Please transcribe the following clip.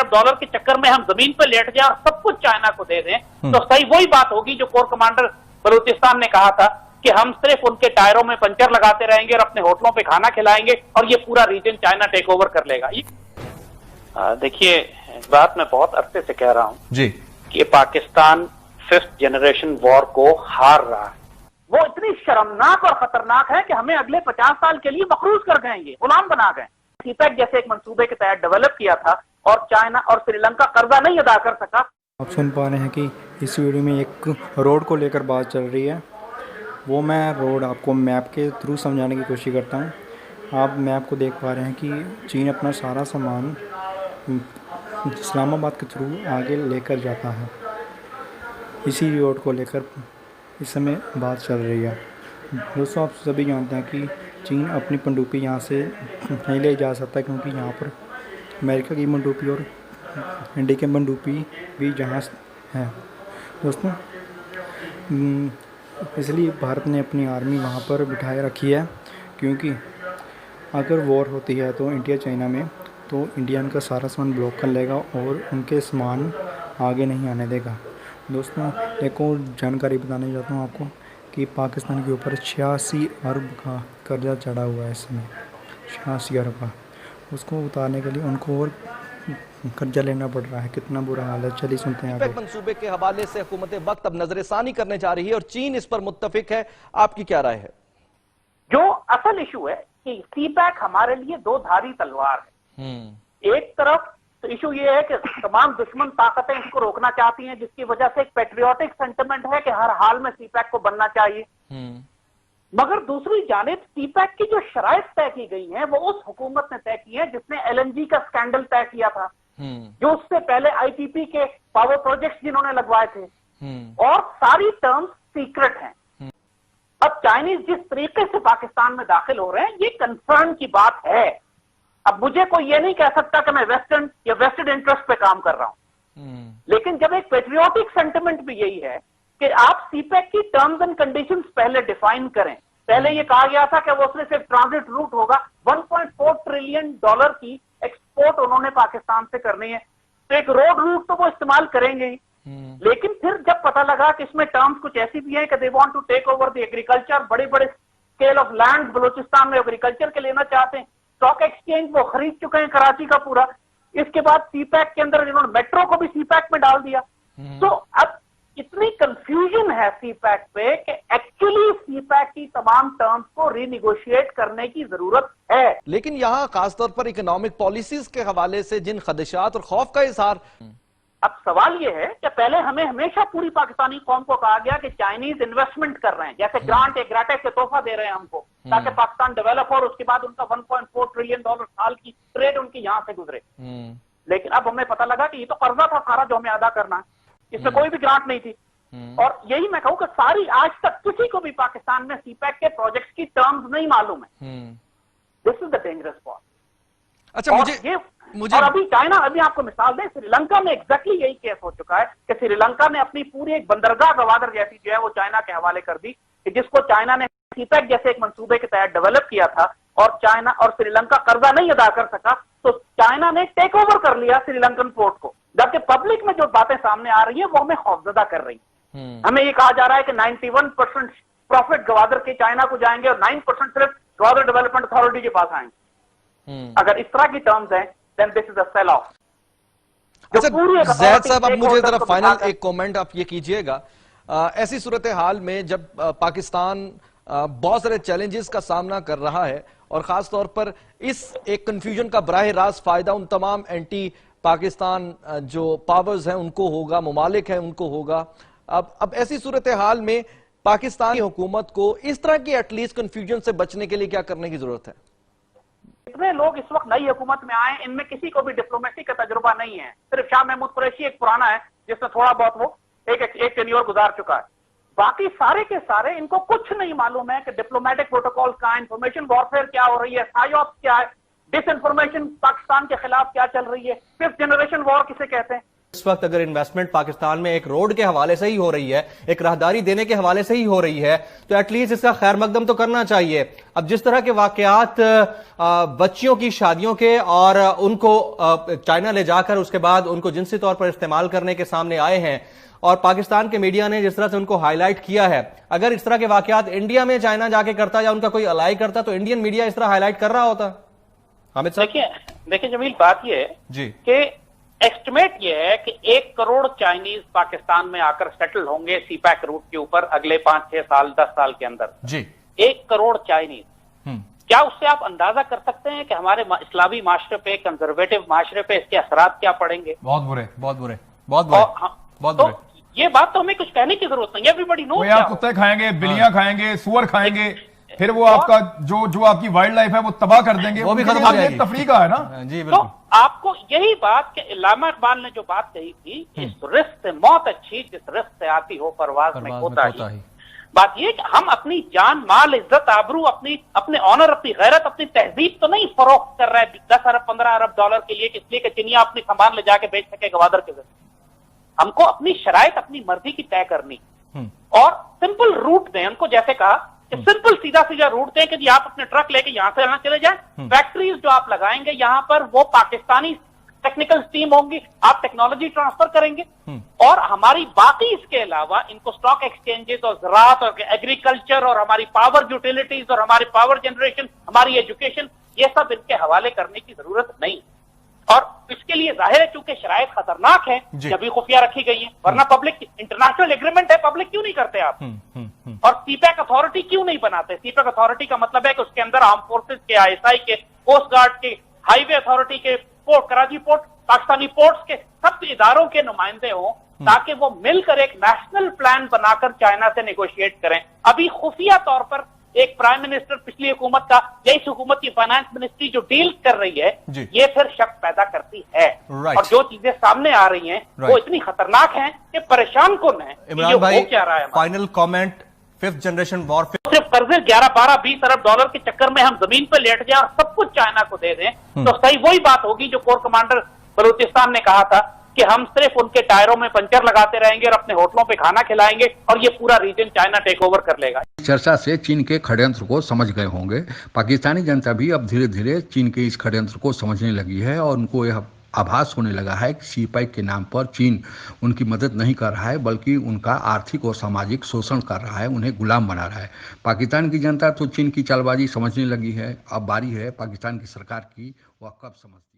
अरब dollar के चक्कर में हम जमीन पे लेट जाए और सब कुछ चाइना को दे दें, तो सही वही बात होगी जो कोर कमांडर बलूचिस्तान ने कहा था कि हम सिर्फ उनके टायरों में पंचर लगाते रहेंगे और अपने होटलों पे खाना खिलाएंगे और ये पूरा रीजन चाइना टेक ओवर कर लेगा। देखिए, इस बात मैं बहुत अरसे से कह रहा हूं जी कि पाकिस्तान 5th जनरेशन वॉर को हार रहा है। वो इतनी शर्मनाक और खतरनाक है कि हमें अगले 50 साल के लिए मकरूज कर गएंगे, गुलाम बना गए। सीपैक जैसे एक मंसूबे के तहत डेवलप किया था और चाइना और श्रीलंका कर्जा नहीं अदा कर सका। आप सुन पा रहे हैं कि इस वीडियो में एक रोड को लेकर बात चल रही है। वो मैं रोड आपको मैप के थ्रू समझाने की कोशिश करता हूँ। आप मैप को देख पा रहे हैं कि चीन अपना सारा सामान इस्लामाबाद के थ्रू आगे लेकर जाता है। इसी रोड को लेकर इस समय बात चल रही है। दोस्तों, आप सभी जानते हैं कि चीन अपनी पनडुब्बी यहाँ से नहीं ले जा सकता, क्योंकि यहाँ पर अमेरिका की पनडुब्बी और इंडिया की पनडुब्बी भी जहाज़ है। दोस्तों, इसलिए भारत ने अपनी आर्मी वहाँ पर बिठाए रखी है, क्योंकि अगर वॉर होती है तो इंडिया चाइना में, तो इंडिया उनका सारा सामान ब्लॉक कर लेगा और उनके सामान आगे नहीं आने देगा। दोस्तों, एक और जानकारी बताने चाहता हूँ आपको कि पाकिस्तान के ऊपर 86 अरब का कर्जा चढ़ा हुआ है इस समय, 86 अरब का। उसको उतारने के लिए उनको और कर्जा लेना पड़ रहा है। कितना बुरा हाल है, चलिए सुनते हैं। सीपैक मंसूबे के हवाले से हुकूमत वक्त अब नजरसानी करने जा रही है और चीन इस पर मुत्तफिक है। आपकी क्या राय है? जो असल इशू है कि सीपैक हमारे लिए दो धारी तलवार है। एक तरफ तो इशू ये है कि तमाम दुश्मन ताकतें इसको रोकना चाहती हैं, जिसकी वजह से एक पेट्रियोटिक सेंटिमेंट है कि हर हाल में सीपैक को बनना चाहिए। मगर दूसरी जानिब सीपैक की जो शराइत तय की गई हैं वो उस हुकूमत ने तय की है जिसने एलएनजी का स्कैंडल तय किया था, जो उससे पहले आईपीपी के पावर प्रोजेक्ट्स जिन्होंने लगवाए थे, और सारी टर्म्स सीक्रेट हैं। अब चाइनीज जिस तरीके से पाकिस्तान में दाखिल हो रहे हैं, ये कंसर्न की बात है। अब मुझे कोई ये नहीं कह सकता कि मैं वेस्टर्न या वेस्टेड इंटरेस्ट पे काम कर रहा हूं, लेकिन जब एक पेट्रियोटिक सेंटिमेंट भी यही है कि आप सीपैक की टर्म्स एंड कंडीशंस पहले डिफाइन करें। पहले ये कहा गया था कि वो उसमें सिर्फ ट्रांजिट रूट होगा। 1.4 ट्रिलियन डॉलर की एक्सपोर्ट उन्होंने पाकिस्तान से करनी है, तो एक रोड रूट तो वो इस्तेमाल करेंगे ही। लेकिन फिर जब पता लगा कि इसमें टर्म्स कुछ ऐसी भी हैं कि they want to take over the agriculture, बड़े बड़े स्केल ऑफ लैंड बलूचिस्तान में एग्रीकल्चर के लेना चाहते हैं। स्टॉक एक्सचेंज वो खरीद चुके हैं कराची का पूरा। इसके बाद सीपैक के अंदर इन्होंने मेट्रो को भी सीपैक में डाल दिया। तो अब इतनी कंफ्यूजन है सीपैक पे कि एक्चुअली सीपैक की तमाम टर्म्स को रीनिगोशिएट करने की जरूरत है। लेकिन यहाँ खासतौर पर इकोनॉमिक पॉलिसीज के हवाले से जिन खदशात और खौफ का इजहार, अब सवाल यह है कि पहले हमें हमेशा पूरी पाकिस्तानी कौम को कहा गया कि चाइनीज इन्वेस्टमेंट कर रहे हैं, जैसे ग्रांट एक ग्राटेक के तोहफा दे रहे हैं हमको, ताकि पाकिस्तान डेवलप हो और उसके बाद उनका 1.4 ट्रिलियन डॉलर साल की ट्रेड उनकी यहां से गुजरे। लेकिन अब हमें पता लगा कि ये तो कर्जा था सारा जो हमें अदा करना है, इसमें कोई भी ग्रांट नहीं थी। और यही मैं कहूं कि सारी आज तक किसी को भी पाकिस्तान में सीपैक के प्रोजेक्ट्स की टर्म्स नहीं मालूम है। This is the dangerous point. अच्छा, मुझे और अभी चाइना, अभी आपको मिसाल दें, श्रीलंका में एग्जैक्टली यही केस हो चुका है कि श्रीलंका ने अपनी पूरी एक बंदरगाह गवादर जैसी जो है वो चाइना के हवाले कर दी, कि जिसको चाइना ने सीपैक जैसे एक मंसूबे के तहत डेवलप किया था, और चाइना और श्रीलंका कर्जा नहीं अदा कर सका, तो चाइना ने टेक ओवर कर लिया श्रीलंकन पोर्ट को। जबकि पब्लिक में जो बातें सामने आ रही है वो हमें खौफजदा कर रही है। हमें ये कहा जा रहा है कि 91% प्रॉफिट गवादर के चाइना को जाएंगे और 9% सिर्फ गवादर डेवलपमेंट अथॉरिटी के पास आएंगे। अगर इस तरह की टर्म्स हैं, then this is a sell off। अच्छा जैद साहब, अब मुझे जरा फाइनल एक कमेंट आप ये कीजिएगा। ऐसी सूरत हाल में जब पाकिस्तान बहुत सारे चैलेंजेस का सामना कर रहा है और खास तौर पर इस एक कंफ्यूजन का बराह रास्त फायदा उन तमाम एंटी पाकिस्तान जो पावर्स हैं उनको होगा, ममालिक हैं उनको होगा। अब ऐसी सूरत हाल में पाकिस्तान की हुकूमत को इस तरह की एटलीस्ट कंफ्यूजन से बचने के लिए क्या करने की जरूरत है? इतने लोग इस वक्त नई हुकूमत में आए, इनमें किसी को भी डिप्लोमेसी का तजुर्बा नहीं है। सिर्फ शाह महमूद कुरैशी एक पुराना है जिसने थोड़ा बहुत वो एक टेन्योर गुजार चुका है। बाकी सारे के सारे इनको कुछ नहीं मालूम है कि डिप्लोमेटिक प्रोटोकॉल का, इंफॉर्मेशन वॉरफेयर क्या हो रही है, साइऑप्स क्या है, डिसइंफॉर्मेशन पाकिस्तान के खिलाफ क्या चल रही है, 5th जनरेशन वॉर किसे कहते हैं। इस वक्त अगर इन्वेस्टमेंट पाकिस्तान में एक रोड के हवाले से ही हो रही है, एक राहदारी देने के हवाले से ही हो रही है, तो एटलीस्ट इसका खैर मकदम तो करना चाहिए। अब जिस तरह के वाकयात बच्चियों की शादियों के और उनको चाइना ले जाकर उसके बाद उनको जिनसी तौर पर इस्तेमाल करने के सामने आए हैं और पाकिस्तान के मीडिया ने जिस तरह से उनको हाईलाइट किया है, अगर इस तरह के वाकयात इंडिया में चाइना जाके करता या उनका कोई अलाई करता तो इंडियन मीडिया इस तरह हाईलाइट कर रहा होता? हामिद साहब, देखिए जमील, बात यह है जी कि एस्टिमेट ये है कि 1 करोड़ चाइनीज पाकिस्तान में आकर सेटल होंगे सीपैक रूट के ऊपर अगले 5-6 साल 10 साल के अंदर जी। 1 करोड़ चाइनीज। क्या उससे आप अंदाजा कर सकते हैं कि हमारे इस्लामी माशरे पे, कंजर्वेटिव माशरे पे इसके असरात क्या पड़ेंगे? बहुत बुरे, बहुत बुरे, बहुत बुरे, बहुत बुरे। ये बात तो हमें कुछ कहने की जरूरत नहीं है, एवरीबॉडी नोज़। आप कुत्ते खाएंगे, बिल्लियां खाएंगे, सुअर खाएंगे, फिर वो आपका जो आपकी वाइल्ड लाइफ है वो तबाह कर देंगे, वो भी खत्म हो जाएगी। तफरीक है ना जी, बिल्कुल। तो आपको यही बात कि इल्लामा इकबाल ने जो बात कही थी, इस रिस्क से मौत अच्छी जिस रिस्क से आती हो परवाज में कोताही। बात यह कि हम अपनी जान, माल, इज्जत, आबरू, अपने ऑनर, अपनी गैरत, अपनी तहजीब तो नहीं फरोख्त कर रहे हैं 10 अरब 15 अरब डॉलर के लिए, इसलिए कि चिनिया अपनी सामान ले जाके बेच सके गवादर के जरिए। हमको अपनी शराइत, अपनी मर्जी की तय करनी और सिंपल रूट दें उनको, जैसे कहा सिंपल सीधा सीधा रूट दें कि जी आप अपने ट्रक लेके यहां से यहां चले जाएं। फैक्ट्रीज जो आप लगाएंगे यहां पर वो पाकिस्तानी टेक्निकल टीम होंगी, आप टेक्नोलॉजी ट्रांसफर करेंगे और हमारी बाकी इसके अलावा इनको स्टॉक एक्सचेंजेस और ज़राअत और एग्रीकल्चर और हमारी पावर यूटिलिटीज और हमारी पावर जनरेशन, हमारी एजुकेशन, ये सब इनके हवाले करने की जरूरत नहीं। और इसके लिए जाहिर है चूंकि शरायत खतरनाक है, जब भी खुफिया रखी गई है, वरना पब्लिक इंटरनेशनल एग्रीमेंट है, पब्लिक क्यों नहीं करते आप? और सीपैक अथॉरिटी क्यों नहीं बनाते? सीपैक अथॉरिटी का मतलब है कि उसके अंदर आर्म फोर्सेस के, ISI के, कोस्ट गार्ड के, हाईवे अथॉरिटी के, port, Karachi port, Pakistani ports के, सब इदारों के नुमाइंदे हों ताकि वो मिलकर एक नेशनल प्लान बनाकर चाइना से नेगोशिएट करें। अभी खुफिया तौर पर एक प्राइम मिनिस्टर पिछली हुकूमत का या इस हुकूमत की फाइनेंस मिनिस्ट्री जो डील कर रही है, ये फिर शक पैदा करती है। और जो चीजें सामने आ रही हैं वो इतनी खतरनाक हैं कि परेशान कौन है। इमरान भाई, क्या रहा है final comment, 5th generation warfare, सिर्फ कर्जे 11, 12, 20 अरब डॉलर के चक्कर में हम जमीन पर लेट जाए और सब कुछ चाइना को दे दें तो सही वही बात होगी जो कोर कमांडर बलूचिस्तान ने कहा था कि हम सिर्फ उनके टायरों में पंचर लगाते रहेंगे और अपने होटलों पे खाना खिलाएंगे और ये पूरा रीजन चाइना टेक ओवर कर लेगा। चर्चा से चीन के षड्यंत्र को समझ गए होंगे। पाकिस्तानी जनता भी अब धीरे धीरे चीन के इस षड्यंत्र को समझने लगी है और उनको यह आभास होने लगा है कि सीपैक के नाम पर चीन उनकी मदद नहीं कर रहा है बल्कि उनका आर्थिक और सामाजिक शोषण कर रहा है, उन्हें गुलाम बना रहा है। पाकिस्तान की जनता तो चीन की चालबाजी समझने लगी है। अब बारी है पाकिस्तान की सरकार की, वह कब समझती है।